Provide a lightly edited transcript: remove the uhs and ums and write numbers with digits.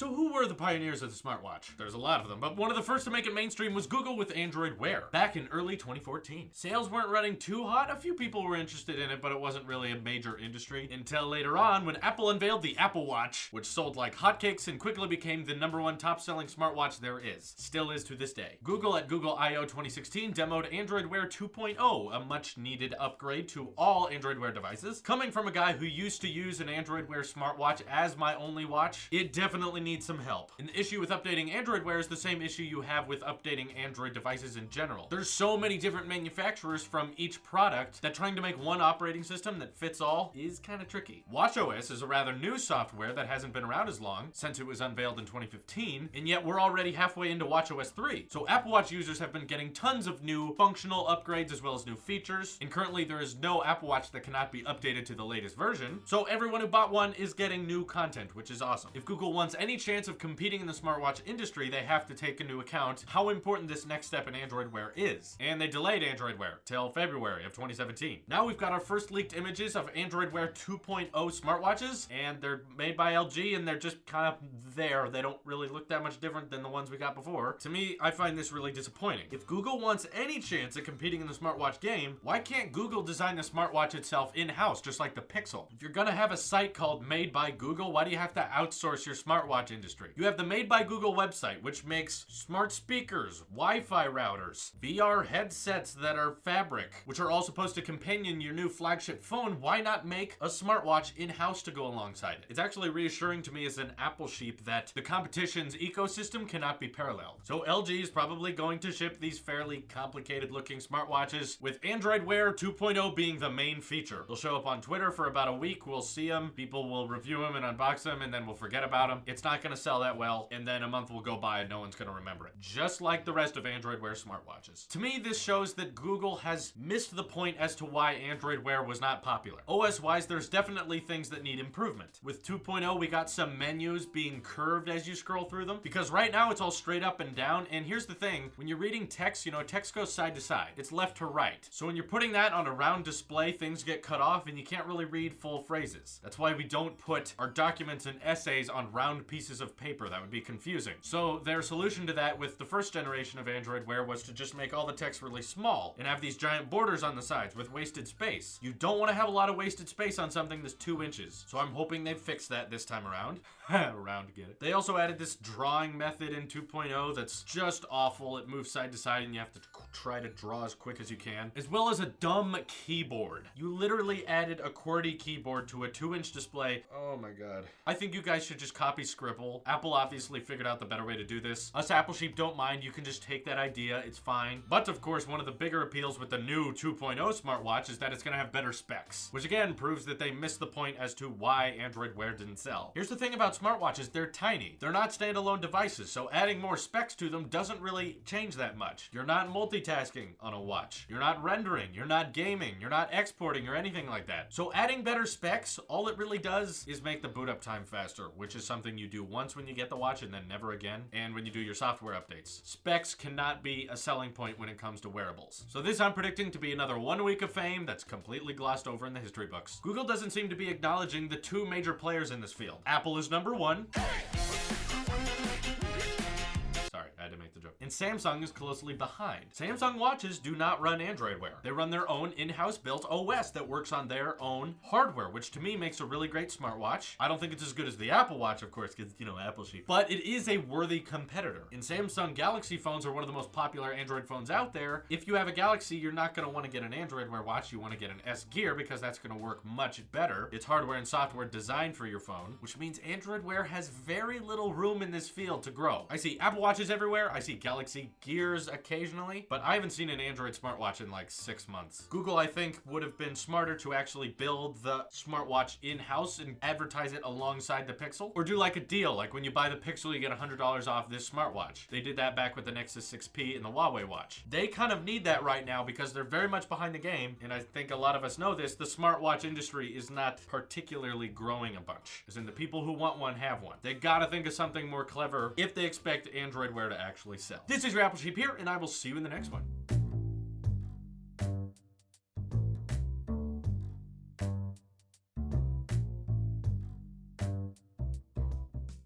So who were the pioneers of the smartwatch? There's a lot of them, but one of the first to make it mainstream was Google with Android Wear back in early 2014. Sales weren't running too hot. A few people were interested in it, but it wasn't really a major industry until later on when Apple unveiled the Apple Watch, which sold like hotcakes and quickly became the #1 top-selling smartwatch there is. Still is to this day. Google at Google I/O 2016 demoed Android Wear 2.0, a much-needed upgrade to all Android Wear devices. Coming from a guy who used to use an Android Wear smartwatch as my only watch, it definitely needs some help. And the issue with updating Android Wear is the same issue you have with updating Android devices in general. There's so many different manufacturers from each product that trying to make one operating system that fits all is kind of tricky. watchOS is a rather new software that hasn't been around as long, since it was unveiled in 2015, and yet we're already halfway into watchOS 3. So Apple Watch users have been getting tons of new functional upgrades as well as new features, and currently there is no Apple Watch that cannot be updated to the latest version, so everyone who bought one is getting new content, which is awesome. If Google wants any chance of competing in the smartwatch industry, they have to take into account how important this next step in Android Wear is. And they delayed Android Wear till February of 2017. Now we've got our first leaked images of Android Wear 2.0 smartwatches, and they're made by LG, and they're just kind of there. They don't really look that much different than the ones we got before. To me, I find this really disappointing. If Google wants any chance at competing in the smartwatch game, why can't Google design the smartwatch itself in-house, just like the Pixel? If you're gonna have a site called Made by Google, why do you have to outsource your smartwatch industry? You have the Made by Google website, which makes smart speakers, Wi-Fi routers, VR headsets that are fabric, which are all supposed to companion your new flagship phone. Why not make a smartwatch in-house to go alongside it? It's actually reassuring to me as an Apple sheep that the competition's ecosystem cannot be paralleled. So LG is probably going to ship these fairly complicated looking smartwatches with Android Wear 2.0 being the main feature. They'll show up on Twitter for about a week. We'll see them. People will review them and unbox them, and then we'll forget about them. It's not going to sell that well, and then a month will go by and no one's going to remember it. Just like the rest of Android Wear smartwatches. To me, this shows that Google has missed the point as to why Android Wear was not popular. OS-wise, there's definitely things that need improvement. With 2.0, we got some menus being curved as you scroll through them, because right now it's all straight up and down, and here's the thing, when you're reading text, text goes side to side. It's left to right. So when you're putting that on a round display, things get cut off and you can't really read full phrases. That's why we don't put our documents and essays on round pieces of paper. That would be confusing. So their solution to that with the first generation of Android Wear was to just make all the text really small and have these giant borders on the sides with wasted space. You don't want to have a lot of wasted space on something that's 2 inches. So I'm hoping they fix that this time around. Around to get it. They also added this drawing method in 2.0 that's just awful. It moves side to side and you have to try to draw as quick as you can. As well as a dumb keyboard. You literally added a QWERTY keyboard to a 2-inch display. Oh my god. I think you guys should just copy Scribble. Apple obviously figured out the better way to do this. Us Apple sheep don't mind. You can just take that idea. It's fine. But of course, one of the bigger appeals with the new 2.0 smartwatch is that it's going to have better specs, which again proves that they missed the point as to why Android Wear didn't sell. Here's the thing about smartwatches. They're tiny. They're not standalone devices, so adding more specs to them doesn't really change that much. You're not multitasking on a watch. You're not rendering. You're not gaming. You're not exporting or anything like that. So adding better specs, all it really does is make the boot up time faster, which is something you do once when you get the watch and then never again, and when you do your software updates. Specs cannot be a selling point when it comes to wearables. So this I'm predicting to be another 1 week of fame that's completely glossed over in the history books. Google doesn't seem to be acknowledging the two major players in this field. Apple is #1. Sorry, I had to make the joke. And Samsung is closely behind. Samsung watches do not run Android Wear. They run their own in-house built OS that works on their own hardware, which to me makes a really great smartwatch. I don't think it's as good as the Apple Watch, of course, because, Apple sheep. But it is a worthy competitor. And Samsung Galaxy phones are one of the most popular Android phones out there. If you have a Galaxy, you're not going to want to get an Android Wear watch. You want to get an S Gear because that's going to work much better. It's hardware and software designed for your phone, which means Android Wear has very little room in this field to grow. I see Apple Watches everywhere. I see Galaxy Gears occasionally, but I haven't seen an Android smartwatch in like 6 months. Google, I think, would have been smarter to actually build the smartwatch in-house and advertise it alongside the Pixel, or do like a deal, like when you buy the Pixel, you get $100 off this smartwatch. They did that back with the Nexus 6P and the Huawei watch. They kind of need that right now because they're very much behind the game, and I think a lot of us know this. The smartwatch industry is not particularly growing a bunch, as in the people who want one have one. They gotta think of something more clever if they expect Android Wear to actually sell. This is your Apple Sheep here, and I will see you in the next one.